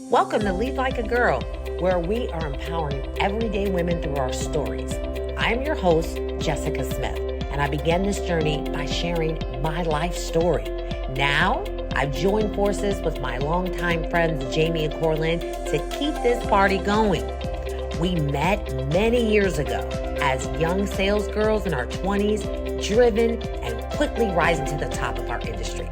Welcome to Lead Like a Girl, where we are empowering everyday women through our stories. I'm your host, Jessica Smith, and I began this journey by sharing my life story. Now, I've joined forces with my longtime friends, Jamie and Corlin, to keep this party going. We met many years ago as young sales girls in our 20s, driven and quickly rising to the top of our industry.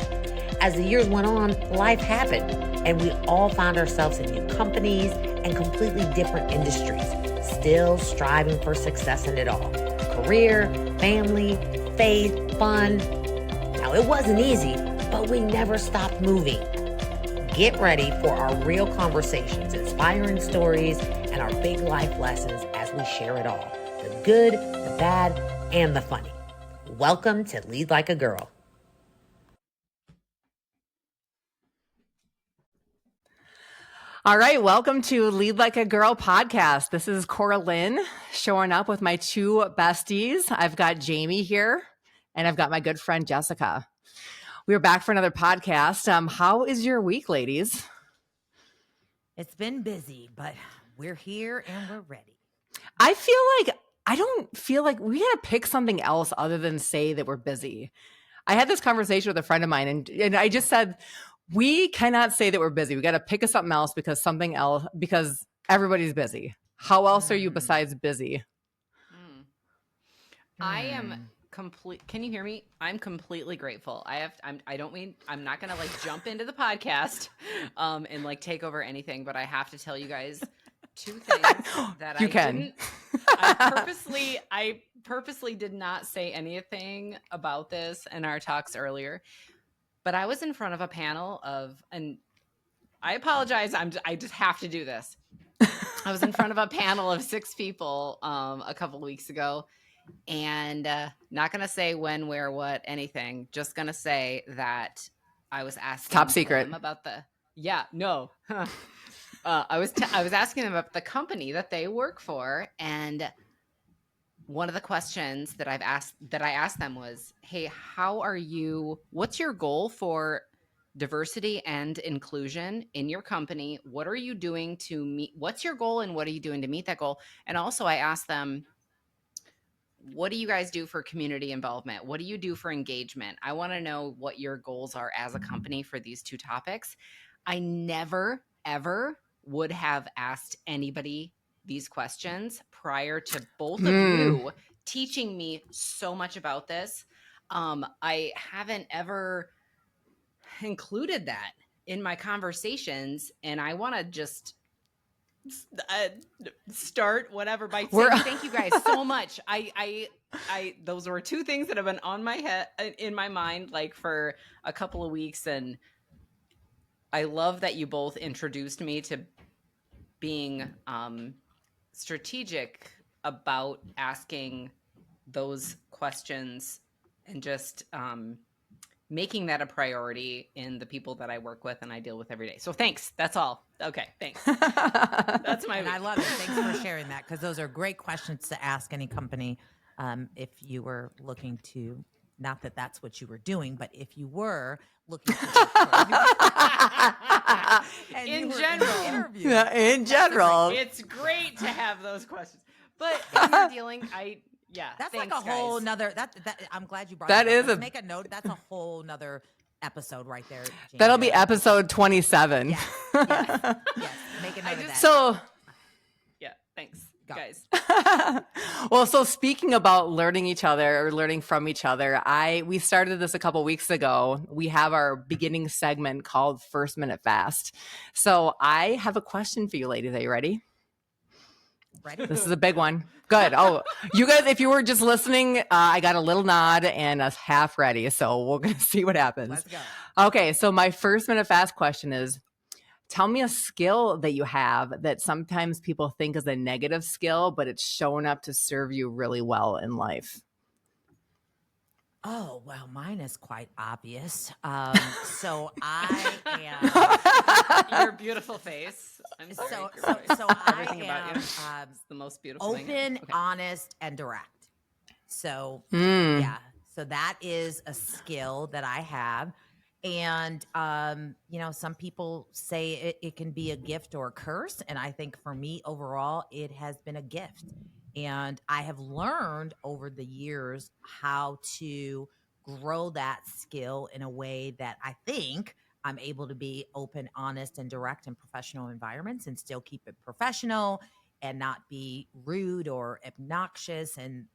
As the years went on, life happened, and we all found ourselves in new companies and completely different industries, still striving for success in it all. Career, family, faith, fun. Now, it wasn't easy, but we never stopped moving. Get ready for our real conversations, inspiring stories, and our big life lessons as we share it all. The good, the bad, and the funny. Welcome to Lead Like a Girl. All right, welcome to Lead Like a Girl podcast. This is Corlin showing up with my two besties. I've got Jamie here, and I've got my good friend Jessica. We're back for another podcast. How is your week, ladies? It's been busy, but we're here and we're ready. I don't feel like we gotta pick something else other than say that we're busy. I had this conversation with a friend of mine, and I just said, we cannot say that we're busy. We got to pick something else because everybody's busy. How else are you besides busy? I am Can you hear me? I'm completely grateful. I'm not going to like jump into the podcast and like take over anything, but I have to tell you guys two things that I purposely did not say anything about this in our talks earlier. But I was in front of a panel and I apologize, I just have to do this. I was in front of a panel of 6 people a couple of weeks ago, and not going to say when, where, what, anything. Just going to say that I was asking top secret them about I was asking them about the company that they work for, and one of the questions that I asked them was, hey, what's your goal for diversity and inclusion in your company? What are you doing what's your goal and what are you doing to meet that goal? And also I asked them, what do you guys do for community involvement? What do you do for engagement? I want to know what your goals are as a company for these two topics. I never, ever would have asked anybody these questions prior to both of you teaching me so much about this. I haven't ever included that in my conversations, and I want to just start whatever by saying thank you guys so much. I those were two things that have been on my head, in my mind, like for a couple of weeks, and I love that you both introduced me to being strategic about asking those questions and just making that a priority in the people that I work with and I deal with every day. So thanks. That's all. Okay, thanks. That's my And I love it. Thanks for sharing that, because those are great questions to ask any company if you were looking to, not that that's what you were doing, but if you were looking in general. In general. It's great to have those questions. But if you're dealing, that's thanks, like a whole guys. nother. That I'm glad you brought that. That Is make a note. That's a whole nother episode right there. Jamie. That'll be episode 27. Yes. Make a note of that. So, yeah, thanks, guys. Well, so speaking about learning each other or learning from each other, we started this a couple weeks ago. We have our beginning segment called First Minute Fast. So I have a question for you, ladies. Are you ready? Ready? This is a big one. Good. Oh, you guys, if you were just listening, I got a little nod and a half ready. So we're going to see what happens. Let's go. Okay. So my first minute fast question is, tell me a skill that you have that sometimes people think is a negative skill, but it's shown up to serve you really well in life. Oh, well, mine is quite obvious. So I am your beautiful face. I'm sorry. So I Everything about you. am It's the most beautiful thing. open, Okay. honest, and direct. So yeah, so that is a skill that I have. And, some people say it can be a gift or a curse. And I think for me, overall, it has been a gift. And I have learned over the years how to grow that skill in a way that I think I'm able to be open, honest, and direct in professional environments and still keep it professional and not be rude or obnoxious. And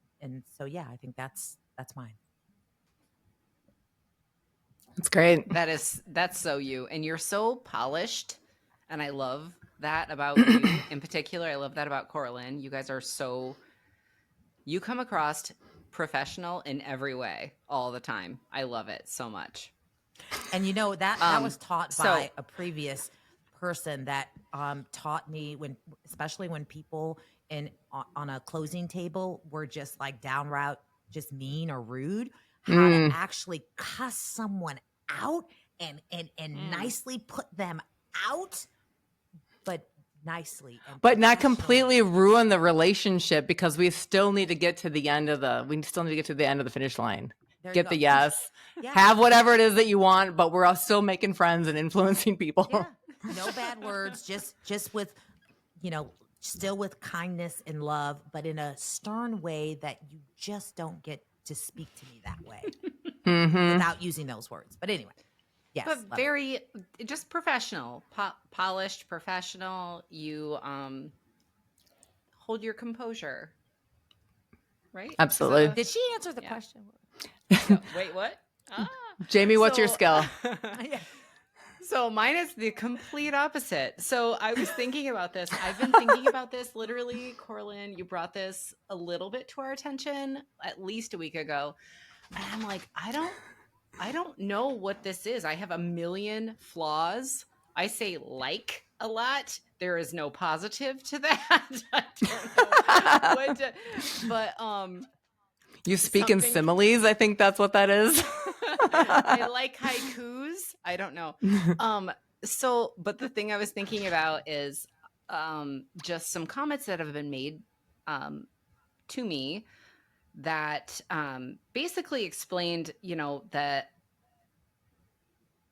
so, yeah, I think that's mine. It's great. That's so you. And you're so polished. And I love that about you in particular. I love that about Corlin. You guys are you come across professional in every way all the time. I love it so much. And that was taught by a previous person that taught me especially when people on a closing table were just like downright just mean or rude, how to actually cuss someone out and nicely put them out, but nicely, but not completely ruin the relationship, because we still need to get to the end of the finish line. Get the yes. Yeah. Have whatever it is that you want, but we're all still making friends and influencing people. Yeah. No bad words, just with, still with kindness and love, but in a stern way that you just don't get to speak to me that way without using those words. But anyway, yes. But very just professional, polished, professional. You hold your composure, right? Absolutely. Did she answer the question? No, wait, what? Jamie, what's your skill? So mine is the complete opposite. So I was thinking about this. I've been thinking about this literally, Corlin, you brought this a little bit to our attention at least a week ago. And I'm like, I don't know what this is. I have a million flaws. I say like a lot. There is no positive to that. I don't know but you speak in similes. I think that's what that is. I like haikus. I don't know. But the thing I was thinking about is just some comments that have been made to me that basically explained, that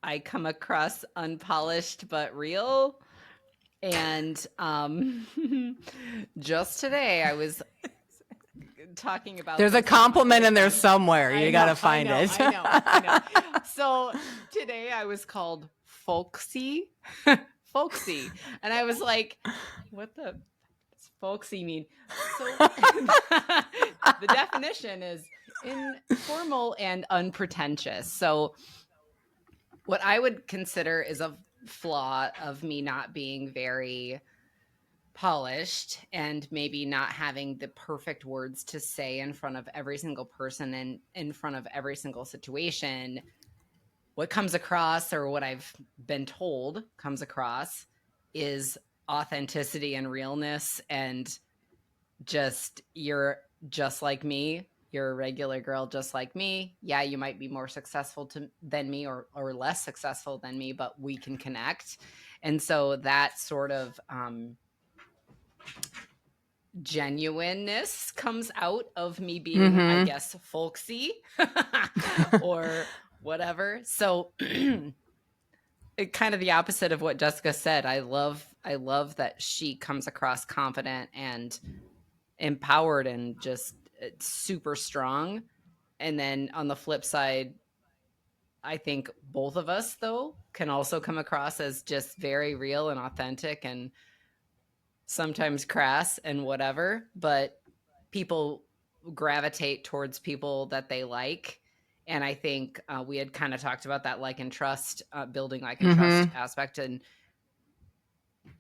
I come across unpolished but real. And just today I was talking about there's a compliment in there somewhere. You got to find it. I know. So today I was called folksy. And I was like, what the does folksy mean? So the definition is informal and unpretentious. So what I would consider is a flaw of me not being very polished and maybe not having the perfect words to say in front of every single person and in front of every single situation. What comes across, or what I've been told comes across, is authenticity and realness, and just, you're just like me. You're a regular girl just like me. Yeah, you might be more successful than me or less successful than me, but we can connect. And so that sort of genuineness comes out of me being, I guess, folksy or whatever. So it kind of the opposite of what Jessica said. I love that she comes across confident and empowered and just super strong. And then on the flip side, I think both of us, though, can also come across as just very real and authentic and sometimes crass and whatever, but people gravitate towards people that they like. And I think we had kind of talked about that like and trust, building like and trust aspect. And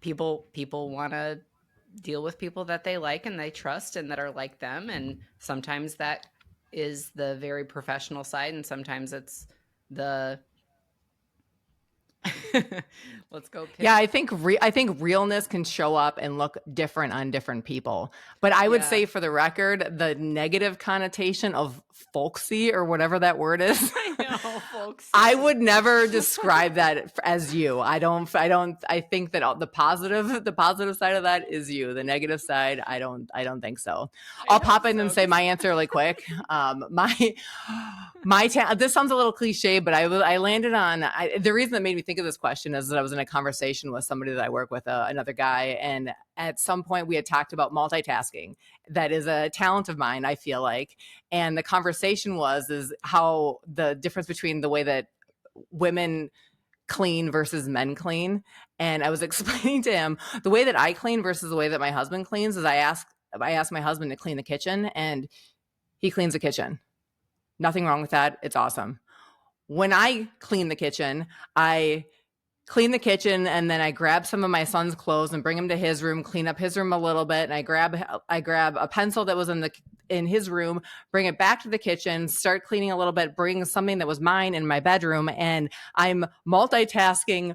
people want to deal with people that they like and they trust and that are like them. And sometimes that is the very professional side, and sometimes it's the let's go. Yeah, I think realness can show up and look different on different people. But I would say, for the record, the negative connotation of folksy or whatever that word is, know, folks. I would never describe that as you. I think that the positive side of that is you. The negative side, I don't think so. I'll pop in and say my answer really quick. This sounds a little cliche, but I landed on, the reason that made me think of this question is that I was in a conversation with somebody that I work with, another guy. And at some point we had talked about multitasking. That is a talent of mine, I feel like. And the conversation is how the difference between the way that women clean versus men clean. And I was explaining to him the way that I clean versus the way that my husband cleans is I ask my husband to clean the kitchen, and he cleans the kitchen. Nothing wrong with that. It's awesome. When I clean the kitchen, I clean the kitchen, and then I grab some of my son's clothes and bring him to his room, clean up his room a little bit. And I grab a pencil that was in his room, bring it back to the kitchen, start cleaning a little bit, bring something that was mine in my bedroom. And I'm multitasking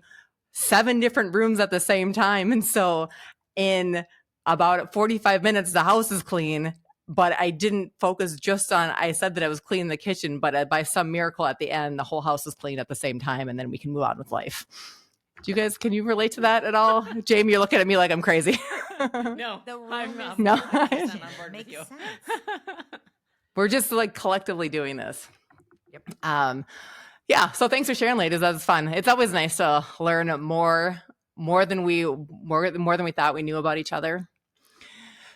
7 different rooms at the same time. And so in about 45 minutes, the house is clean. But I didn't focus just on, I said that I was cleaning the kitchen, but by some miracle at the end, the whole house is clean at the same time. And then we can move on with life. Can you relate to that at all? Jamie, you're looking at me like I'm crazy. No, I'm not. No. 100% on board with Makes you. sense. We're just like collectively doing this. Yep. Yeah. So thanks for sharing, ladies. That was fun. It's always nice to learn more than we thought we knew about each other.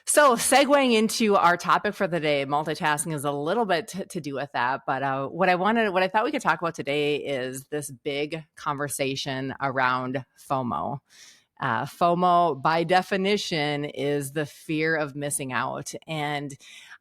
So segueing into our topic for the day, multitasking is a little bit to do with that. But what I thought we could talk about today is this big conversation around FOMO. FOMO, by definition, is the fear of missing out. And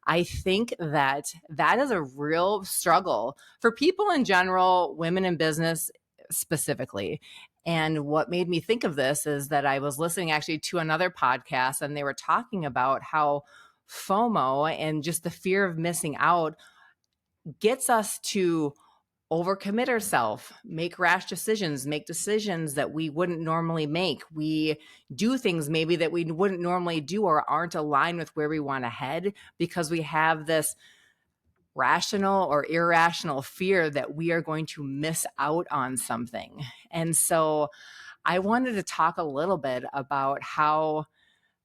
I think that is a real struggle for people in general, women in business specifically. And what made me think of this is that I was listening actually to another podcast, and they were talking about how FOMO and just the fear of missing out gets us to overcommit ourselves, make rash decisions, make decisions that we wouldn't normally make. We do things maybe that we wouldn't normally do or aren't aligned with where we want to head because we have this rational or irrational fear that we are going to miss out on something. And so I wanted to talk a little bit about how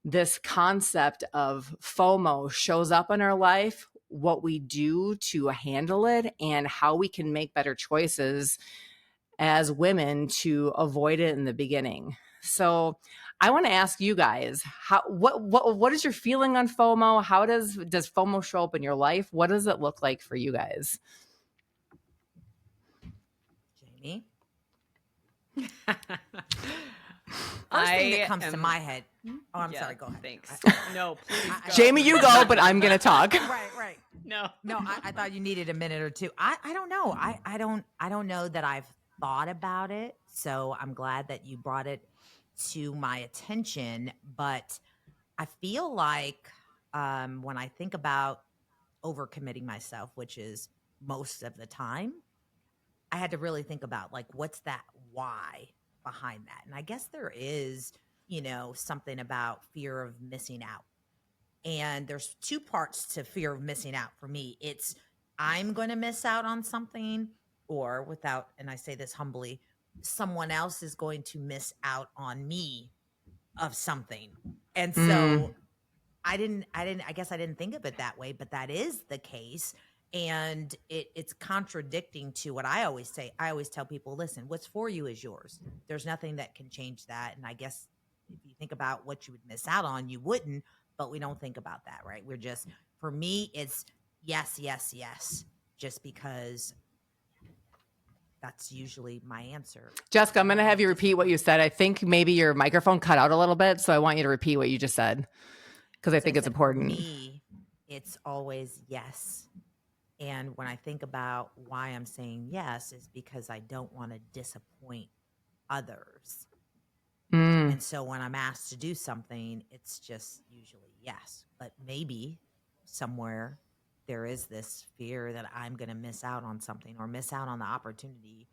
this concept of FOMO shows up in our life, what we do to handle it, and how we can make better choices as women to avoid it in the beginning. So I want to ask you guys, what is your feeling on FOMO? How does FOMO show up in your life? What does it look like for you guys? Jamie? First thing that comes to my head. Oh, I'm sorry. Go ahead. Thanks. No, please go. Jamie, you go, but I'm going to talk. Right. No. I thought you needed a minute or two. I don't know. I don't know that I've thought about it. So I'm glad that you brought it to my attention. But I feel like when I think about overcommitting myself, which is most of the time, I had to really think about like, what's that why behind that? And I guess there is, something about fear of missing out. And there's 2 parts to fear of missing out for me. It's I'm going to miss out on something, or and I say this humbly, someone else is going to miss out on me of something. And so I guess I didn't think of it that way, but that is the case. And it's contradicting to what I always say. I always tell people, listen, what's for you is yours. There's nothing that can change that. And I guess if you think about what you would miss out on, you wouldn't, but we don't think about that, right? We're just, for me, it's yes, just because that's usually my answer. Jessica, I'm going to have you repeat what you said. I think maybe your microphone cut out a little bit, so I want you to repeat what you just said because I think it's important. For me, it's always yes. And when I think about why I'm saying yes is because I don't want to disappoint others. And so when I'm asked to do something, it's just usually yes. But maybe somewhere there is this fear that I'm going to miss out on something or miss out on the opportunity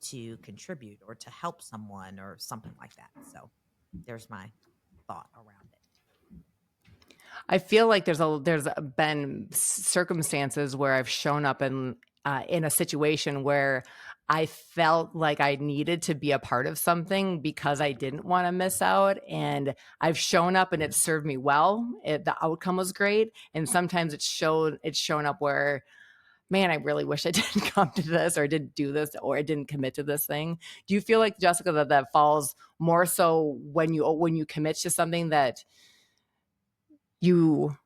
to contribute or to help someone or something like that. So there's my thought around it. I feel like there's been circumstances where I've shown up in in a situation where I felt like I needed to be a part of something because I didn't want to miss out. And I've shown up and it served me well. The outcome was great. And sometimes it's shown up where, man, I really wish I didn't come to this or didn't do this or I didn't commit to this thing. Do you feel like, Jessica, that falls more so when you commit to something that you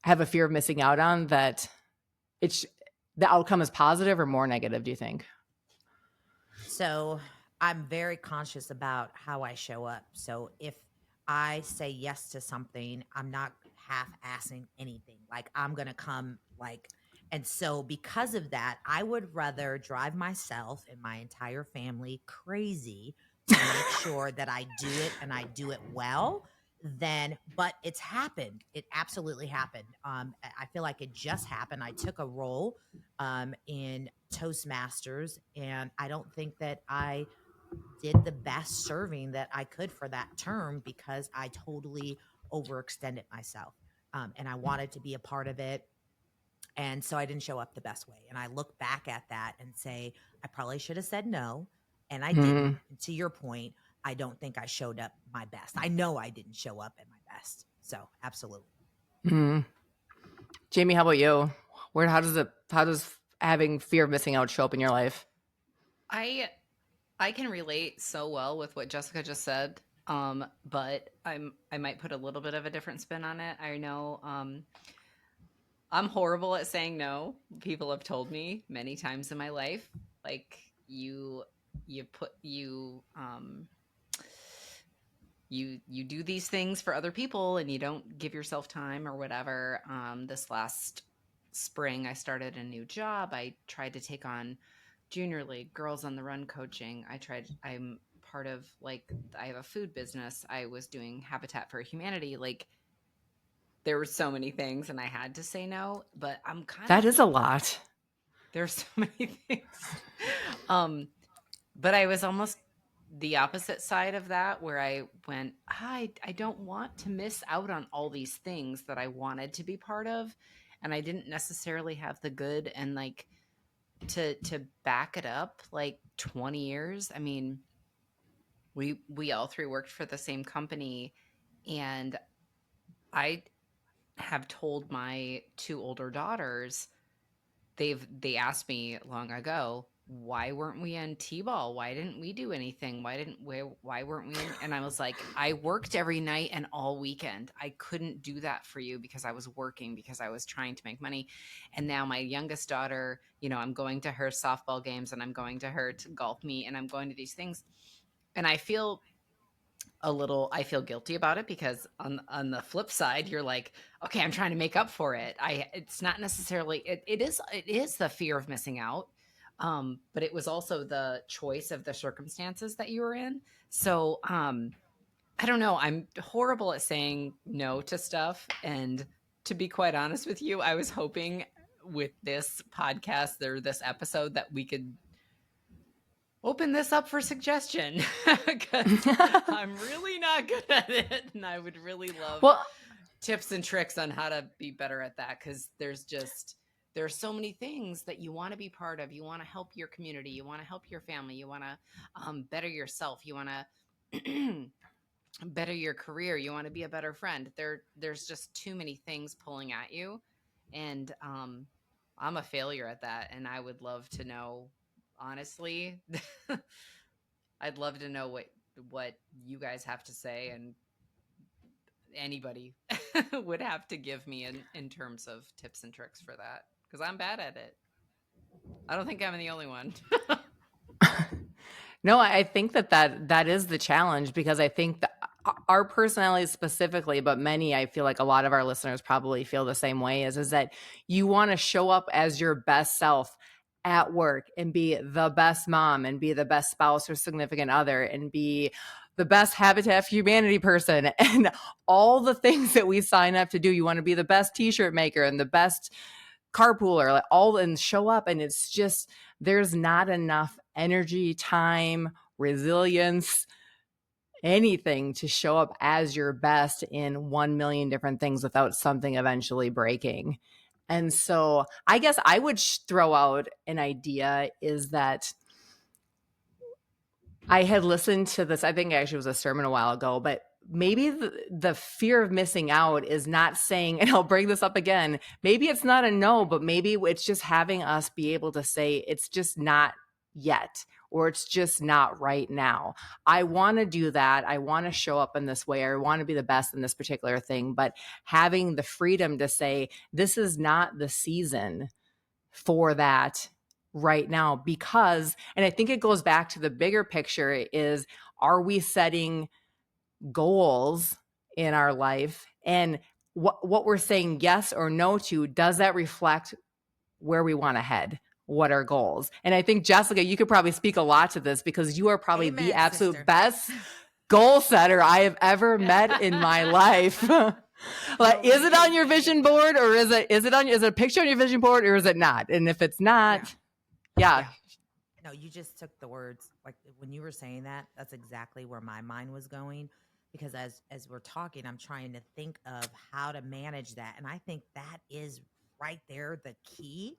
have a fear of missing out on, that the outcome is positive or more negative, do you think? So I'm very conscious about how I show up. So if I say yes to something, I'm not half-assing anything. Like I'm gonna come like, and so because of that, I would rather drive myself and my entire family crazy to make sure that I do it and I do it well. But it's happened. It absolutely happened. I feel like it just happened. I took a role in Toastmasters, and I don't think that I did the best serving that I could for that term because I totally overextended myself. And I wanted to be a part of it. And so I didn't show up the best way. And I look back at that and say, I probably should have said no. And I didn't. And to your point, I don't think I showed up my best. I know I didn't show up at my best. So absolutely. Jamie, how about you? How does having fear of missing out show up in your life? I can relate so well with what Jessica just said. But I might put a little bit of a different spin on it. I know I'm horrible at saying no. People have told me many times in my life, like you do these things for other people and you don't give yourself time or whatever. This last spring, I started a new job. I tried to take on Junior League, Girls on the Run coaching. I'm part of I have a food business. I was doing Habitat for Humanity. Like there were so many things and I had to say no, but that is a lot. There's so many things. But I was almost the opposite side of that where I went, I don't want to miss out on all these things that I wanted to be part of. And I didn't necessarily have the good and to back it up 20 years. I mean, we all three worked for the same company, and I have told my two older daughters, they asked me long ago, why weren't we in T-ball? Why didn't we do anything? Why weren't we in? And I was like, I worked every night and all weekend. I couldn't do that for you because I was working, because I was trying to make money. And now my youngest daughter, I'm going to her softball games and I'm going to her golf meet and I'm going to these things. And I feel guilty about it because on the flip side, you're like, okay, I'm trying to make up for it. It's not necessarily, it is the fear of missing out. But it was also the choice of the circumstances that you were in. So, I don't know. I'm horrible at saying no to stuff. And to be quite honest with you, I was hoping with this podcast or this episode that we could open this up for suggestion because I'm really not good at it. And I would really love tips and tricks on how to be better at that. Cause there are so many things that you want to be part of. You want to help your community. You want to help your family. You want to better yourself. You want to better your career. You want to be a better friend. There's just too many things pulling at you. And I'm a failure at that. And I would love to know, honestly, I'd love to know what you guys have to say and anybody would have to give me in terms of tips and tricks for that. Because I'm bad at it. I don't think I'm the only one. No, I think that is the challenge, because I think that our personalities specifically, but many, I feel like a lot of our listeners probably feel the same way, is that you want to show up as your best self at work and be the best mom and be the best spouse or significant other and be the best Habitat for Humanity person and all the things that we sign up to do. You want to be the best t-shirt maker and the best carpooler, and show up. And it's just, there's not enough energy, time, resilience, anything to show up as your best in 1 million different things without something eventually breaking. And so I guess I would throw out an idea is that I had listened to this, I think actually it was a sermon a while ago, but maybe the fear of missing out is not saying, and I'll bring this up again, maybe it's not a no, but maybe it's just having us be able to say it's just not yet, or it's just not right now. I want to do that. I want to show up in this way. I want to be the best in this particular thing, but having the freedom to say, this is not the season for that right now, because, and I think it goes back to the bigger picture is, are we setting goals in our life, and what we're saying yes or no to, does that reflect where we want to head? What are goals? And I think, Jessica, you could probably speak a lot to this because you are probably Amen, the absolute sister. best goal setter I have ever met in my life. Like, is it on your vision board, or is it a picture on your vision board, or is it not? And if it's not, yeah. No, you just took the words, like when you were saying that, that's exactly where my mind was going. Because as we're talking, I'm trying to think of how to manage that. And I think that is right there the key.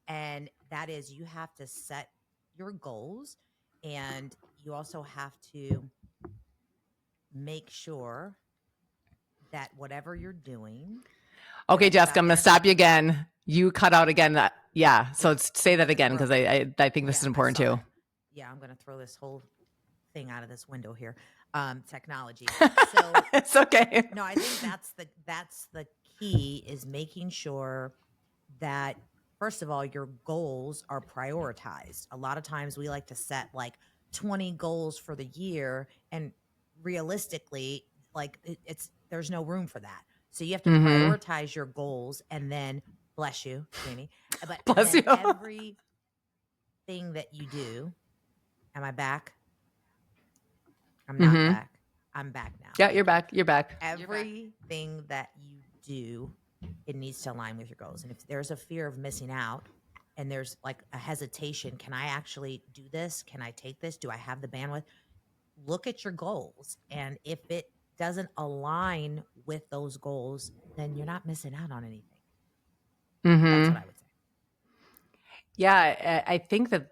And that is, you have to set your goals, and you also have to make sure that whatever you're doing. Okay, Think Jessica, I'm about going to stop you again. You cut out again. Yeah. So say that again, because I think this is important too. Yeah, I'm going to throw this whole thing out of this window here. Technology. So It's okay. no, I think that's the key, is making sure that, first of all, your goals are prioritized. A lot of times we like to set like 20 goals for the year, and realistically, like it's there's no room for that. So you have to prioritize your goals, and then, bless you, Jamie, but Bless you. everything that you do. Am I back? I'm not back. I'm back now. Yeah, you're back. You're back. Everything that you do, it needs to align with your goals. And if there's a fear of missing out, and there's like a hesitation, can I actually do this? Can I take this? Do I have the bandwidth? Look at your goals. And if it doesn't align with those goals, then you're not missing out on anything. That's what I would say. Yeah, I think that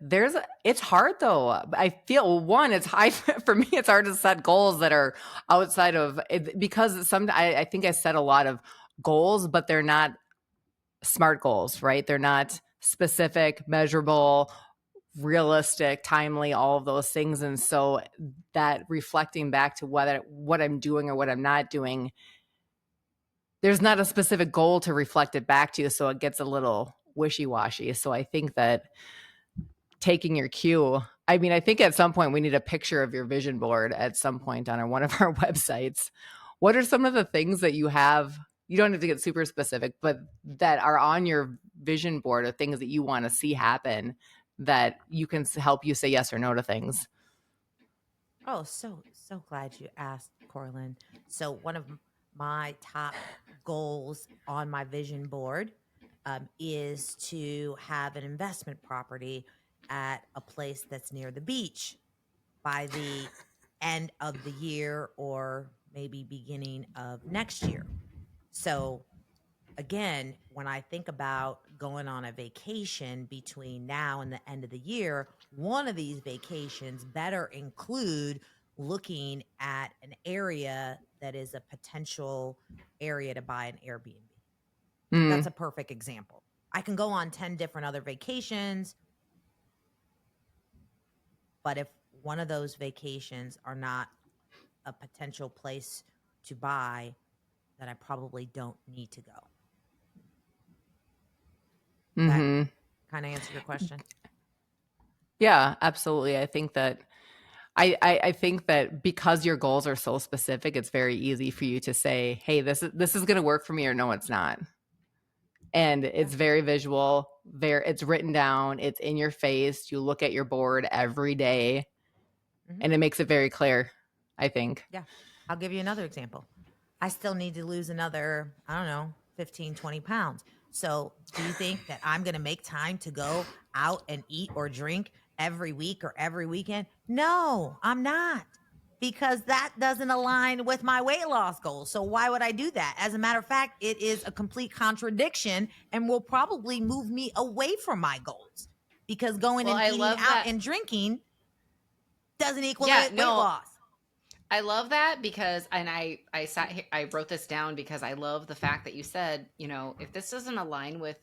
it's hard though. I feel, one, it's high for me. It's hard to set goals that are outside of it, because I think I set a lot of goals, but they're not SMART goals, right? They're not specific, measurable, realistic, timely, all of those things. And so that reflecting back to what I'm doing or what I'm not doing, there's not a specific goal to reflect it back to, so it gets a little wishy-washy. So I think that taking your cue, I mean, I think at some point we need a picture of your vision board at some point on one of our websites. What are some of the things that you have? You don't have to get super specific, but that are on your vision board, or things that you want to see happen that you can help you say yes or no to things. Oh, so glad you asked, Corlin. So one of my top goals on my vision board is to have an investment property at a place that's near the beach by the end of the year, or maybe beginning of next year. So again, when I think about going on a vacation between now and the end of the year, one of these vacations better include looking at an area that is a potential area to buy an Airbnb. That's a perfect example. I can go on 10 different other vacations, but if one of those vacations are not a potential place to buy, then I probably don't need to go. That kind of answer your question? Yeah, absolutely. I think that I think that because your goals are so specific, it's very easy for you to say, hey, this is going to work for me, or no, it's not. And it's very visual, it's written down, it's in your face. You look at your board every day, and it makes it very clear, I think. Yeah. I'll give you another example. I still need to lose another, 15, 20 pounds. So do you think that I'm going to make time to go out and eat or drink every week or every weekend? No, I'm not. because that doesn't align with my weight loss goals. So why would I do that? As a matter of fact, it is a complete contradiction and will probably move me away from my goals, because going Well, and I eating love out that. and drinking doesn't equal Yeah, weight no. loss. I love that because, and I sat here, I wrote this down because I love the fact that you said, you know, if this doesn't align with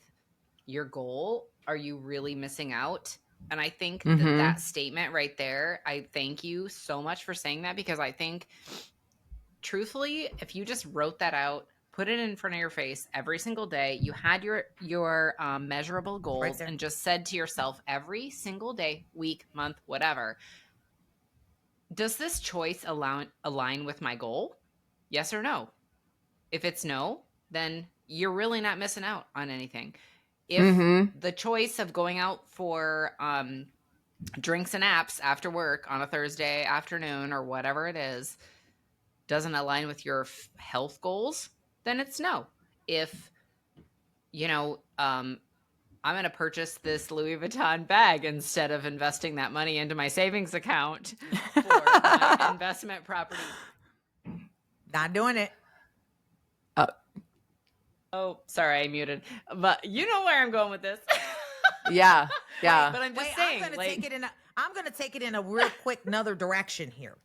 your goal, are you really missing out? And I think that that statement right there, I thank you so much for saying that, because I think truthfully, if you just wrote that out, put it in front of your face every single day, you had your measurable goals there. and just said to yourself every single day, week, month, whatever, does this choice align with my goal? Yes or no? If it's no, then you're really not missing out on anything. If the choice of going out for drinks and apps after work on a Thursday afternoon or whatever it is doesn't align with your health goals, then it's no. If, you know, I'm going to purchase this Louis Vuitton bag instead of investing that money into my savings account for my investment property. Not doing it. Oh, sorry, I muted. But you know where I'm going with this. Yeah. Wait, But I'm just wait, saying, I'm gonna take it in a real quick another direction here.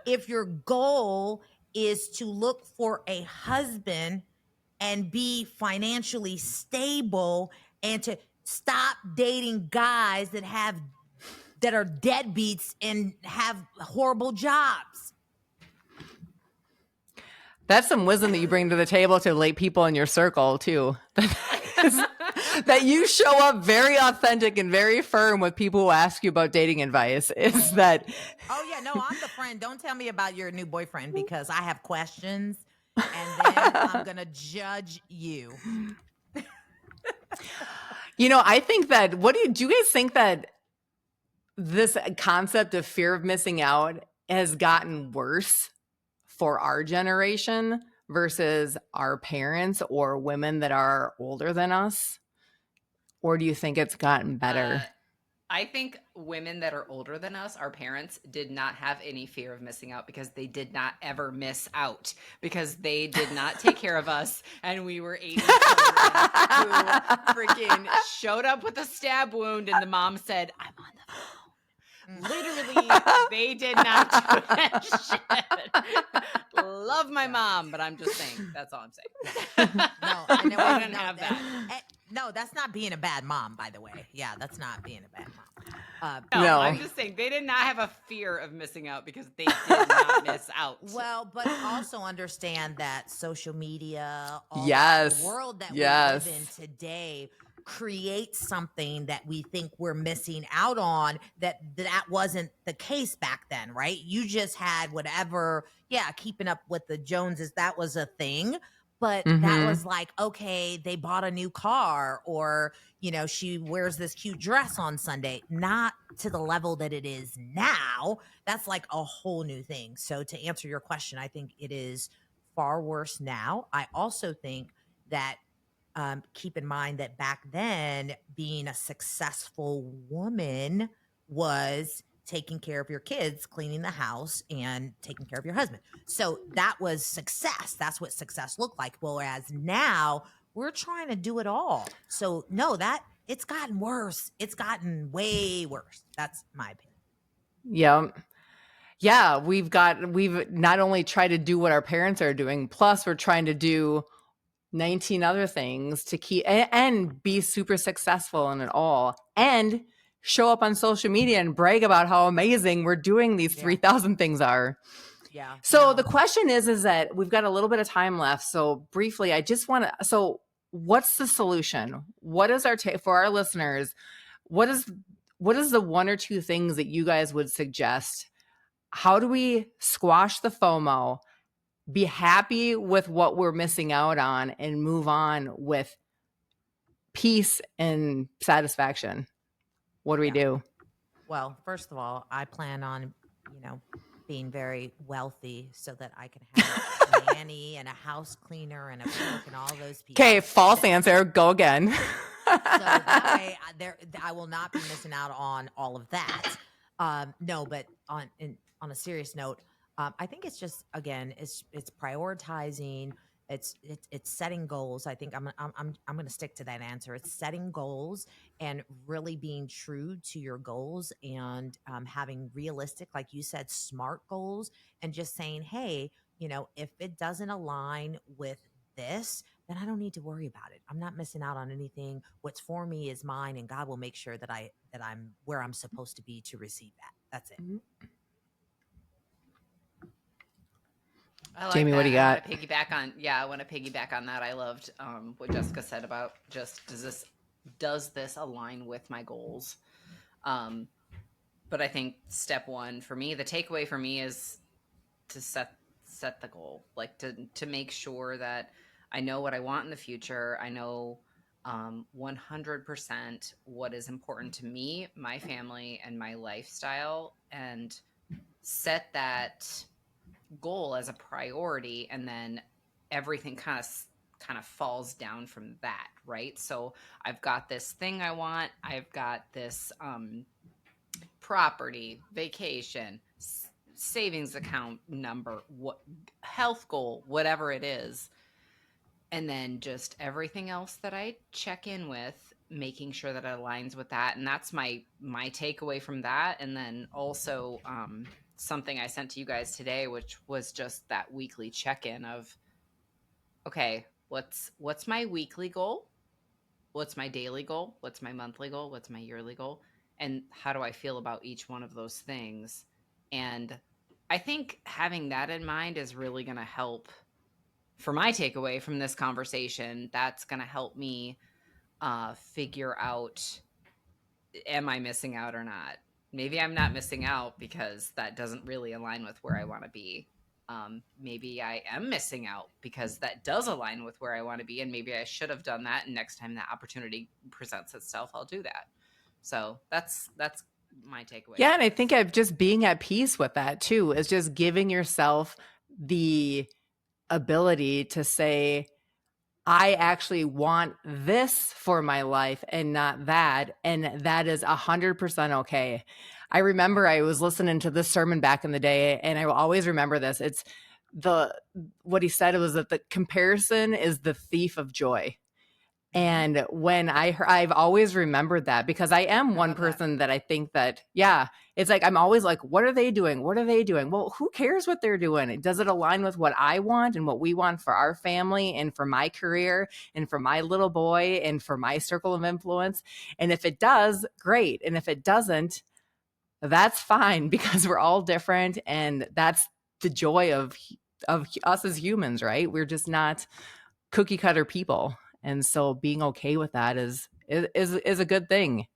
If your goal is to look for a husband and be financially stable and to stop dating guys that are deadbeats and have horrible jobs. That's some wisdom that you bring to the table to lay people in your circle too. That you show up very authentic and very firm with people who ask you about dating advice. Is that? Oh yeah, no, I'm the friend. Don't tell me about your new boyfriend, because I have questions, and then I'm gonna judge you. You know, I think that. What do you guys think that this concept of fear of missing out has gotten worse for our generation versus our parents or women that are older than us? Or do you think it's gotten better? I think women that are older than us, our parents, did not have any fear of missing out because they did not ever miss out, because they did not take care of us, and we were 80 children who freaking showed up with a stab wound, and the mom said, "I'm on the phone." Literally, they did not do that shit. Love my mom, but I'm just saying. That's all I'm saying. No, I didn't have that. No, that's not being a bad mom, by the way. Yeah, that's not being a bad mom. No. I'm just saying they did not have a fear of missing out because they did not miss out. Well, but also understand that social media, Yes. the world that Yes. we live in today, creates something that we think we're missing out on that wasn't the case back then, right? You just had whatever, keeping up with the Joneses, that was a thing. But that was like, okay, they bought a new car, or, you know, she wears this cute dress on Sunday. Not to the level that it is now. That's like a whole new thing. So to answer your question, I think it is far worse now. I also think that keep in mind that back then, being a successful woman was taking care of your kids, cleaning the house, and taking care of your husband. So that was success. That's what success looked like. Whereas now we're trying to do it all. So no, it's gotten worse. It's gotten way worse. That's my opinion. Yeah. Yeah. We've not only tried to do what our parents are doing, plus we're trying to do 19 other things to keep and be super successful in it all, and show up on social media and brag about how amazing we're doing these 3,000 things are. Yeah. So the question is that we've got a little bit of time left. So briefly, I just want to, so what's the solution? What is for our listeners, what is the one or two things that you guys would suggest? How do we squash the FOMO, be happy with what we're missing out on, and move on with peace and satisfaction? What do we do? Well, first of all, I plan on, being very wealthy so that I can have a nanny and a house cleaner and a cook and all those people. Okay, false answer. Go again. So that way, I will not be missing out on all of that. No, but on a serious note, I think it's just, again, it's prioritizing. It's setting goals. I think I'm going to stick to that answer. It's setting goals and really being true to your goals, and having realistic, like you said, smart goals, and just saying, hey, if it doesn't align with this, then I don't need to worry about it. I'm not missing out on anything. What's for me is mine, and God will make sure that I'm where I'm supposed to be to receive that. That's it. I like Jamie, that. what do you got? I want to piggyback on that. I loved what Jessica said about just does this align with my goals? But I think step one for me, the takeaway for me is to set the goal, like to make sure that I know what I want in the future. I know 100% what is important to me, my family, and my lifestyle, and set that goal as a priority, and then everything kind of falls down from that, right? So I've got this thing I want, I've got this property, vacation, savings account number, what health goal, whatever it is, and then just everything else that I check in with, making sure that it aligns with that. And that's my takeaway from that. And then also something I sent to you guys today, which was just that weekly check-in of, okay, what's my weekly goal? What's my daily goal? What's my monthly goal? What's my yearly goal? And how do I feel about each one of those things? And I think having that in mind is really going to help. For my takeaway from this conversation, that's going to help me figure out, am I missing out or not? Maybe I'm not missing out because that doesn't really align with where I want to be. Maybe I am missing out because that does align with where I want to be, and maybe I should have done that, and next time that opportunity presents itself, I'll do that. So that's my takeaway. Yeah, and I think just being at peace with that too is just giving yourself the ability to say, I actually want this for my life and not that. And that is 100% okay. I remember I was listening to this sermon back in the day, and I will always remember this. It's what he said was that the comparison is the thief of joy. And when I've always remembered that, because I am one person that I think that, yeah, it's like, I'm always like, what are they doing? What are they doing? Well, who cares what they're doing? Does it align with what I want and what we want for our family and for my career and for my little boy and for my circle of influence? And if it does, great. And if it doesn't, that's fine, because we're all different. And that's the joy of us as humans, right? We're just not cookie cutter people. And so being okay with that is a good thing.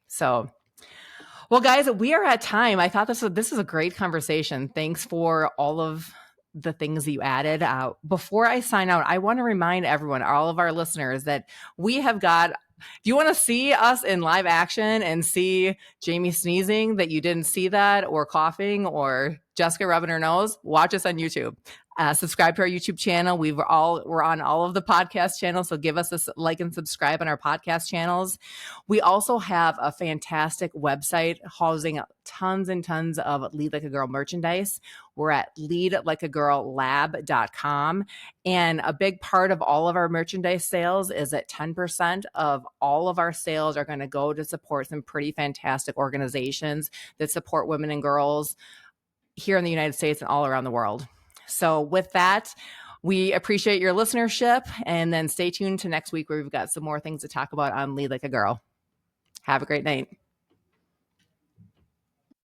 So, well, guys, we are at time. I thought this is a great conversation. Thanks for all of the things that you added. Before I sign out, I want to remind everyone, all of our listeners, that we have got, if you want to see us in live action and see Jamie sneezing that you didn't see that, or coughing, or Jessica rubbing her nose, watch us on YouTube. Subscribe to our YouTube channel. We're on all of the podcast channels, so give us a like and subscribe on our podcast channels. We also have a fantastic website housing tons and tons of Lead Like a Girl merchandise. We're at leadlikeagirllab.com. And a big part of all of our merchandise sales is that 10% of all of our sales are going to go to support some pretty fantastic organizations that support women and girls here in the United States and all around the world. So with that, we appreciate your listenership, and then stay tuned to next week, where we've got some more things to talk about on Lead Like a Girl. Have a great night.